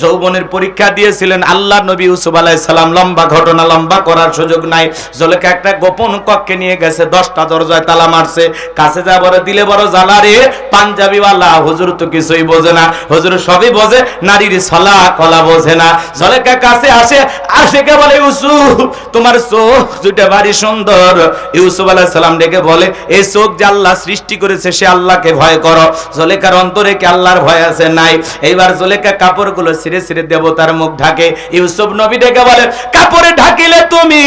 যৌবনের পরীক্ষা দিয়েছিলেন আল্লাহ নবী ইউসুফ আলাইহিস সালাম। লম্বা ঘটনা, লম্বা করার সুযোগ নাই। জুলেখা একটা গোপন কক্ষে নিয়ে গেছে, 10টা দরজায় তালা মারছে। কাছে যা বড় দিলে বড় জ্বালা রে। পাঞ্জাবিওয়ালা হুজুর তো কিছুই বোঝে না, হুজুর সবই বোঝে, নারীর ছলা কলা বোঝে না। জুলেখা কাছে আসে, আশেকে বলে ইউসুফ তোমার চোখ দুইটা ভারী সুন্দর। ইউসুফ আলাইহিস সালাম ডেকে বলে এই চোখ যে আল্লাহ সৃষ্টি করেছে সে আল্লাহকে ভয় করো। জুলেখার অন্তরে কি আল্লাহর ভয় আছে? নাই। এইবার জুলেখা কাপড়গুলো ছিঁড়ে ছিঁড়ে দেবতার মুখ ঢাকে। ইউসুফ নবী ডেকে বলে কাপড়ে ঢাকিলে তুমি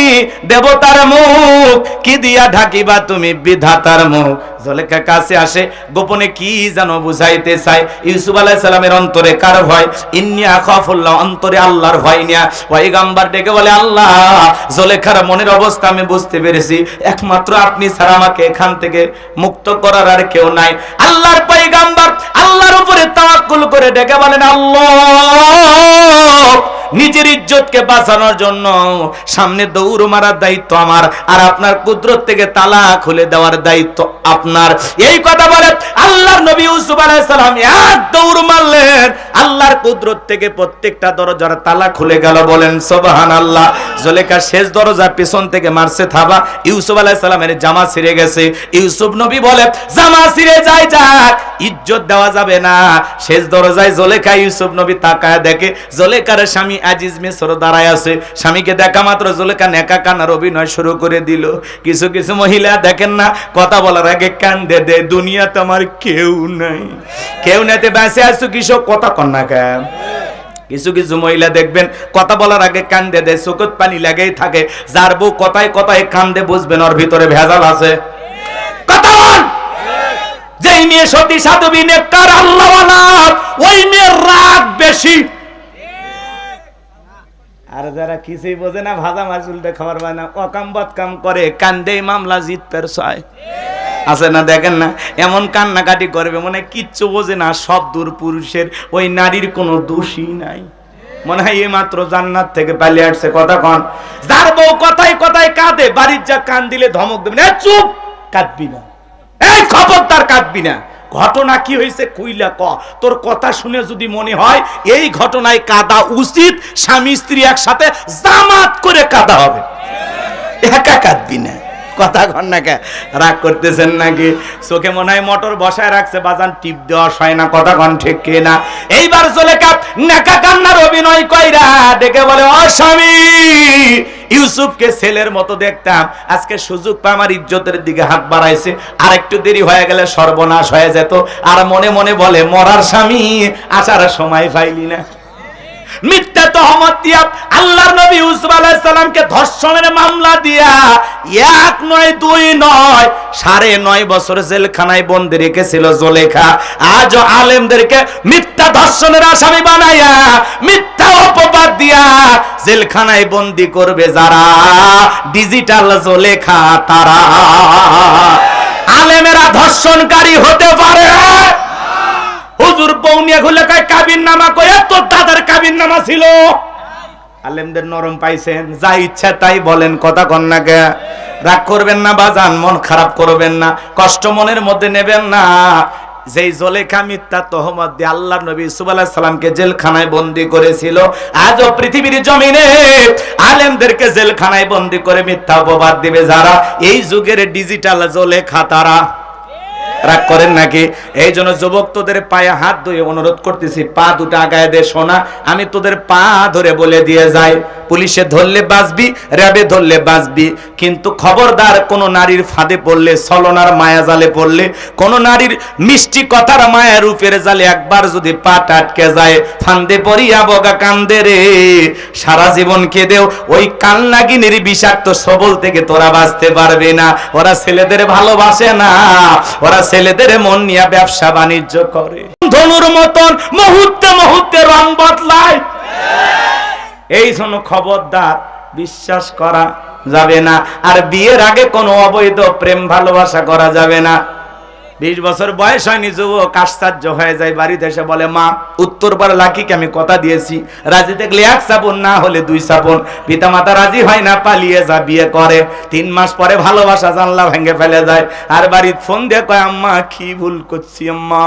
দেবতার মুখ, কি দিয়া ঢাকিবা তুমি বিধাতার মুখ। জুলেখা কাছে আসে, গোপনে কি যেন বুঝাইতে চায়। ইউসুফ আলাইহিস সালামের অন্তরে কার ভয়? ইন্নী আখাফুল্লাহ, অন্তরে আল্লাহর ভয় নিয়া পয়গম্বর ডেকে বলে আল্লাহ, জুলেখার মনের অবস্থা আমি বুঝতে পেরেছি, একমাত্র আপনি ছাড়া আমাকে এখান থেকে মুক্ত করার আর কেউ নাই। আল্লাহর পয়গম্বর আল্লাহর উপরে তাওয়াক্কুল করে ডেকে বলেন আল্লাহ, নিজের ইজ্জতকে বাঁচানোর জন্য সামনে দৌড় মারার দায়িত্ব আমার, আর আপনার কুদরত থেকে তালা খুলে দেওয়ার দায়িত্ব আপনার। এই কথা বলে আল্লাহর নবী ইউসুফ আলাইহিস সালাম এক দৌড় মারলেন, আল্লাহর কুদরত থেকে প্রত্যেকটা দরজার তালা খুলে গেল। বলেন সুবহানাল্লাহ। জুলেখা শেষ দরজা পেছন থেকে মারছে থাবা, ইউসুফ আলাইহিস সালামের জামা ছিঁড়ে গেছে। ইউসুফ নবী বলে জামা ছিঁড়ে যায় যাক, ইজ্জত দেওয়া যাবে না। শেষ দরজায় জুলেখা, ইউসুফ নবী তাকায় দেখে জুলেখার স্বামী আজিজ মিসর দাঁড়ায় আছে। স্বামীকে দেখা মাত্র জুলেখা নেকা কান্নার অভিনয় শুরু করে দিল। কিছু কিছু মহিলা দেখেন না, কথা বলার আগে কান্দে দে, দুনিয়াতে আমার কেউ নাই, কেউ নাইতে বেঁচে আছো কিসব কথা কন্যা কেন। কিছু কিছু মহিলা দেখবেন কথা বলার আগে কান্দে দেয়, চোখত পানি লাগেই থাকে। যার বউ কথায় কথায় কান্দে বুঝবেন ওর ভিতরে ভেজাল আছে। কথা বল। যেই মেয়ে সতী সাধবী নেককার আল্লাহওয়ালা, ওই মেয়ের রাগ বেশি। আর যারা কিছুই বোঝে না, ভাজা মাছ উল্টে খাবার পায় না, অকাম বদকাম করে, কান্দে মামলা জিত পেরছায় আছে না, দেখেন না, এমন কান্নাকাটি করবে মনে কিচ্ছু বোঝে না। সব দূর পুরুষের, ওই নারীর কোনো দোষই নাই, মনে হয় এই মাত্র জান্নাত থেকে পালিয়ে আসছে। কথা কন। যার বউ কথায় কথায় কাঁদে, বাড়ির যা কান দিলে ধমক দেবেন, চুপ, কাঁদবি না, এই খবরদার কাঁদবি না। ঘটনা কি হয়েছে কইলা ক, তোর কথা শুনে যদি মনে হয় এই ঘটনায় কাঁদা উচিত, স্বামী স্ত্রী একসাথে জামাত করে কাঁদা হবে, একা কাঁদবি না। কথা কন না কে, রাগ করতেছেন নাকি? চোখে মনে হয় মোটর বসায় রাখছে, বাজান টিপ দেওয়া হয় না। কথা কন ঠিক কি না? এইবার জুলেখা নেকা কান্নার অভিনয় কইরা ডেকে বলে ও স্বামী, ইউসুফকে ছেলের মতো দেখতাম, আজকে সুযোগ পা আমার ইজ্জতের দিকে হাত বাড়াইছে, আর একটু দেরি হয়ে গেলে সর্বনাশ হয়ে যেত। আর মনে মনে বলে মরার স্বামী আসার সময় পাইলি না। মিথ্যা তহমত দিয়া আল্লাহর নবী ইউসুফ আলাইহিস সালামকে ধর্ষণের মামলা দিয়া 1 নয় 2 নয় 9.5 বছর জেলখানায় বন্দী রেখেছিল জুলেখা। আজ আলেমদেরকে মিথ্যা ধর্ষণের আসামি বানায়া, মিথ্যা অপবাদ দিয়া জেলখানায় বন্দী করবে যারা, ডিজিটাল জুলেখা তারা। আলেমেরা ধর্ষণকারী হতে পারে? হুজুর বউনিয়া খুলে কয় কাবিন নামা কয়, তো তাদের কাবিন নামা ছিল। আলেমদের নরম পাইছেন, যা ইচ্ছা তাই বলেন। কথা কন না কে, রাগ করবেন না বাজান, মন খারাপ করবেন না, কষ্ট মনের মধ্যে নেবেন না। যেই জুলেখা মিথ্যা তহমত দিয়ে আল্লাহর নবী ইউসুফ আলাইহিস সালামকে জেলখানায় বন্দী করেছিল, আজও পৃথিবীর জমিনে আলেমদেরকে জেলখানায় বন্দী করে মিথ্যা অপবাদ দিবে যারা, এই যুগের ডিজিটাল জুলেখা তারা। রাগ করেন নাকি? এই জন্য যুবক তোদের পায়ে হাত ধুয়ে অনুরোধ করতেছি, পা দুটো আগায় দে সোনা, আমি তোদের পা ধরে বলে দিয়ে যাই, পুলিশে ধরলে বাঁচবি, র্যাবে ধরলে বাঁচবি, কিন্তু খবরদার কোন নারীর ফাঁদে পড়লে, ছলনার মায়া জালে পড়লে, কোন নারীর মিষ্টি কথার মায়া রূপের জালে একবার যদি পা আটকে যায়, ফান্দে পড়িয়া বগা কান্দে রে, সারা জীবন কেঁদেও ওই কান্নাগিনীর বিষাক্ত সবল থেকে তোরা বাঁচতে পারবে না। ওরা ছেলেদের ভালোবাসে না, ওরা ছেলেদের মন নিয়ে ব্যবসা বাণিজ্য করে। ধনুর মতন মুহূর্তে মুহূর্তে রং বদলায়। এই জন্য খবরদার, বিশ্বাস করা যাবে না। আর বিয়ের আগে কোনো অবৈধ প্রেম ভালোবাসা করা যাবে না। 20 বছর বয়স হয়নি, যুবক আশ্চর্য হয়ে যায়, বাড়িতে এসে বলে মা, উত্তরপাড়া লাকিকে আমি কথা দিয়েছি, রাজি দেখলে 1 শ্রাবণ, না হলে 2 শ্রাবণ। পিতা মাতা রাজি হয় না, পালিয়ে যা বিয়ে করে। 3 মাস পরে ভালোবাসা জানলা ভেঙে ফেলে যায়, আর বাড়িতে ফোন দিয়ে কয় আম্মা কি ভুল করছি আম্মা।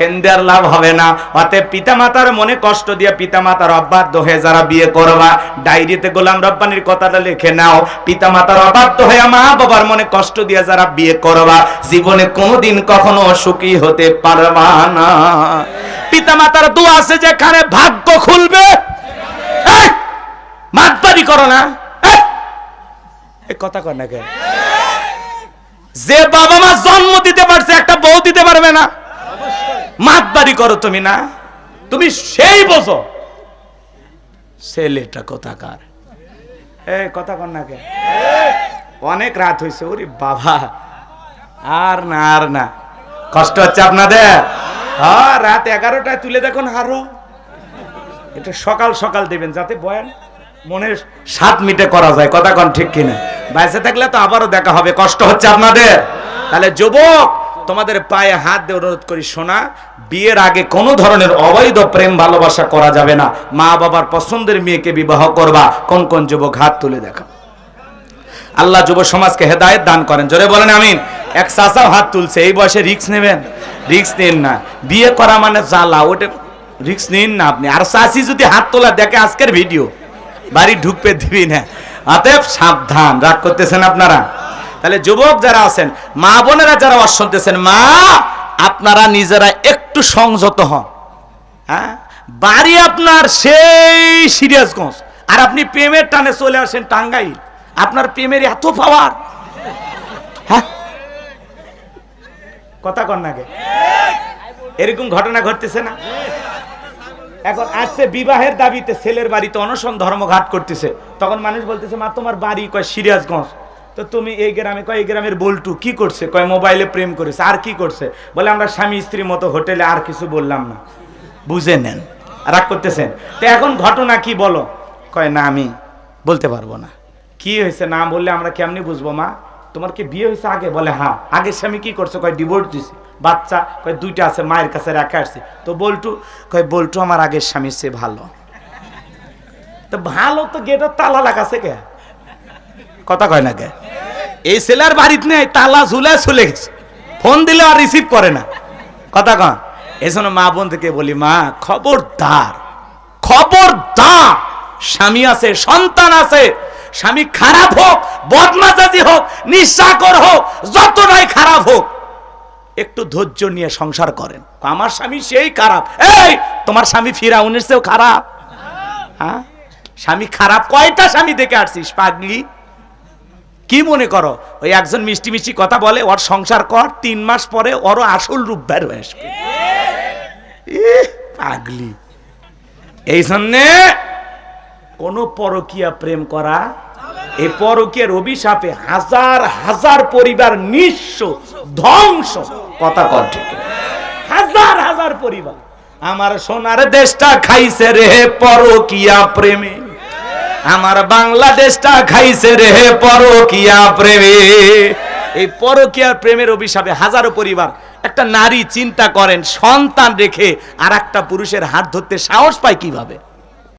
কেন্দ্রে আর লাভ হবে না। অতএব পিতামাতার মনে কষ্ট দিয়ে পিতামাতার অবাধ্য হয়ে যারা বিয়ে করবা, ডায়েরিতে গোলাম রব্বানির কথাটা লিখে নাও। পিতামাতার অবাধ্য হয়ে মা বাবার মনে কষ্ট দিয়ে যারা বিয়ে করবা, জীবনে কোনোদিন কখনো সুখী হতে পারবা না। পিতামাতার দোয়া আছে যেখানে ভাগ্য খুলবে, মাতবাড়ি করো না। এই কথা কর না কে? যে বাবা মা জন্ম দিতে পারছে একটা বউ দিতে পারবে না? মাতবাড়ি করো তুমি না, তুমি সেই বোঝো। ছেলেটা কোথাকার? এই কথা কর না কে? অনেক রাত হয়েছে, ওরে বাবা, আর না আর না, কষ্ট হচ্ছে আপনাদের? হ্যাঁ, রাত 11টায় তুলে দেখুন আরো। এটা সকাল সকাল দেবেন যাতে বয়ান মনের 7 মিনিটে করা যায়। কথা কন ঠিক কিনা? বাইসে থাকলে তো আবারও দেখা হবে। কষ্ট হচ্ছে আপনাদের? তাহলে যুবক, তোমাদের পায়ে হাত দিয়ে অনুরোধ করি, শোনা, বিয়ের আগে কোনো ধরনের অবৈধ প্রেম ভালোবাসা করা যাবে না। মা বাবার পছন্দের মেয়েকে বিবাহ করবা। কোন কোন যুবক হাত তুলে দেখা? আল্লাহ যুব সমাজকে হেদায়েত দান করেন, জোরে বলেন আমিন। এক চাচাও হাত তুলছে। এই বয়সে রিস্ক নেবেন? রিস্ক নেন না। বিয়ে করা মানে জ্বালা, ওটা রিস্ক নিন না আপনি। আর চাচি যদি হাত তোলা দেখে আজকের ভিডিও, বাড়ি ঢুকতে দিবি না। অতএব সাবধান। রাগ করতেছেন আপনারা? তাহলে যুবক যারা আছেন, মা বোনেরা যারা ওয়াজ শুনতেছেন, মা আপনারা নিজেরা একটু সংযত হন। হ্যাঁ, বাড়ি আপনার সেই সিরিয়াসগঞ্জ, আর আপনি প্রেমের টানে চলে আসেন টাঙ্গাইল। আপনার প্রেমের এত পাওয়ার। হ্যাঁ, কথা কন না কে? এরকম ঘটনা ঘটতেছে না? এখন আসছে বিবাহের দাবিতে ছেলের বাড়িতে অনশন ধর্মঘাট করতেছে। তখন মানুষ বলতেছে, মা তোমার বাড়ি কয় সিরাজগঞ্জ, তো তুমি এই গ্রামে? কয় এই গ্রামের বল্টু। কি করছে? কয় মোবাইলে প্রেম করেছে। আর কি করছে? বলে আমরা স্বামী স্ত্রীর মতো হোটেলে, আর কিছু বললাম না। বুঝে নেন, রাগ করতেছেন। তো এখন ঘটনা কি বলো? কয় না আমি বলতে পারবো না। কি হয়েছে না বললে আমরা কেমনি বুঝবো? মা তোমার কি বিয়ে হয়েছে আগে? বলে হ্যাঁ। আগের স্বামী কি করছে? কয় ডিভোর্স দিছে। বাচ্চা? কয় 2টা আছে, মায়ের কাছে রেখে আসছে। তো বল্টু? কয় বল্টু আমার আগের স্বামীর চেয়ে ভালো। তো ভালো তো গেটের তালা লাগাছে কে? কথা কয় না কে? এই ছেলের বাড়িতে নেই, তালা ঝুলে চলে গেছে, ফোন দিলে আর রিসিভ করে না। কথা কন? এই জন্য মা বোন থেকে বলি, মা খবরদার, খবরদার। স্বামী আছে, সন্তান আছে, স্বামী খারাপ হোক, বদমাজাজি হোক, নিঃস্বাকর হোক, যতটাই খারাপ হোক, একটু ধৈর্য নিয়ে সংসার করেন। আমার স্বামী সেই খারাপ। এই তোমার স্বামী ফিরাউনের চেয়েও খারাপ? হ্যাঁ, স্বামী খারাপ কয়টা স্বামী দেখে আসছিস পাগলি? কি মনে করো ওই একজন মিষ্টি মিষ্টি কথা বলে, ওর সংসার কর, 3 মাস পরে ওরও আসল রূপ বের হয়ে আসবে। পাগলি। এই জন্যে কোন পরকীয়া প্রেম করা, এই পরকীয়ার অভিশাপে হাজার হাজার পরিবার নিঃস্ব, ধ্বংস। কথা কর ঠিক? হাজার হাজার পরিবার। আমার সোনার দেশটা খাইছে রে পরকীয়া প্রেমে, আমার বাংলাদেশটা খাইছে রে পরকীয়া প্রেমে। এই পরকীয়ার প্রেমের অভিশাপে হাজারো পরিবার। একটা নারী চিন্তা করেন, সন্তান রেখে আর একটা পুরুষের হাত ধরতে সাহস পায় কিভাবে?